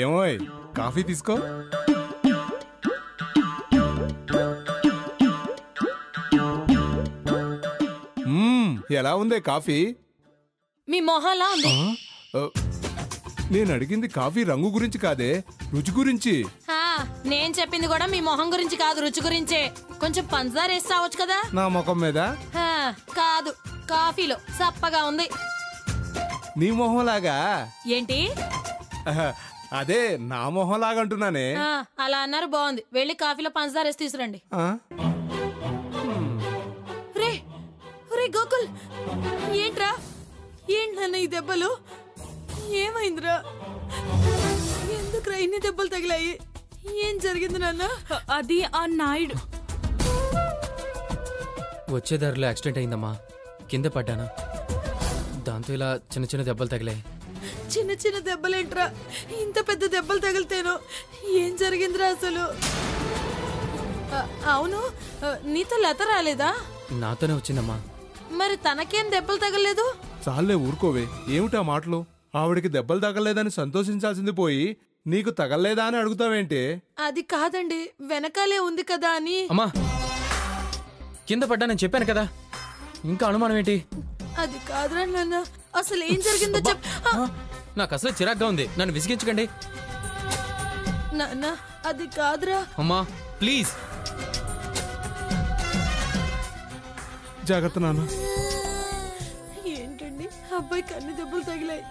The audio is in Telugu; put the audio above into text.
ఏమోయ్ కాఫీ తీసుకో. ఎలా ఉంది కాఫీ? మీ మొహలా ఉంది. నేను అడిగింది కాఫీ రంగు గురించి కాదే, రుచి గురించి. నేను చెప్పింది కూడా మీ మొహం గురించి కాదు, రుచి గురించే. కొంచెం పంచదార వేసి రావచ్చు కదా. నా ముఖం మీద కాదు, కాఫీలో సప్పగా ఉంది. నీ మొహం లాగా ఏంటి? అదే నా మొహం లాగా అంటున్నానే. అలా అన్నారు, బాగుంది. వెళ్ళి కాఫీలో పంచదార వేసి తీసుకురండి. రే గోకుల్, ఏంట్రా? ఏంటన్నా ఈ దెబ్బలు? ఏమైందిరా? ఎందుకురా ఇన్ని దెబ్బలు తగిలాయి? ఏం జరిగింది నాన్న? అది ఆ నాయుడు వచ్చే దారిలో యాక్సిడెంట్ అయిందమ్మా. కింద పడ్డాను, దాంతో ఇలా చిన్న చిన్న దెబ్బలు తగిలాయి. చిన్న చిన్న దెబ్బలేంట్రా? ఇంత పెద్ద దెబ్బలు తగిలితేనో ఏం జరిగిందిరా అసలు? అవును, నీతో లత రాలేదా? నాతోనే వచ్చిందమ్మా. మరి తనకేం దెబ్బలు తగలేదు? చాలే ఊరుకోవే, ఏమిటా మాటలు? ఆవిడికి దెబ్బలు తగలేదని సంతోషించాల్సింది పోయి నీకు తగలేదా అని అడుగుతావేంటి? అది కాదండి, వెనకాలే ఉంది కదా అని. అమ్మా, కింద పడ్డానని చెప్పాను కదా, ఇంకా అనుమానం ఏంటి? అది కాదురా నాన్న, అసలు ఏం జరిగిందో చెప్. నాకు అసలు చిరాగ్గా ఉంది, నన్ను విసిగించకండి. నాన్న అది కాదురా. అమ్మా ప్లీజ్. జాగ్రత్త నాన్న. ఏంటండి, అబ్బాయికి అన్ని దెబ్బలు తగిలాయి.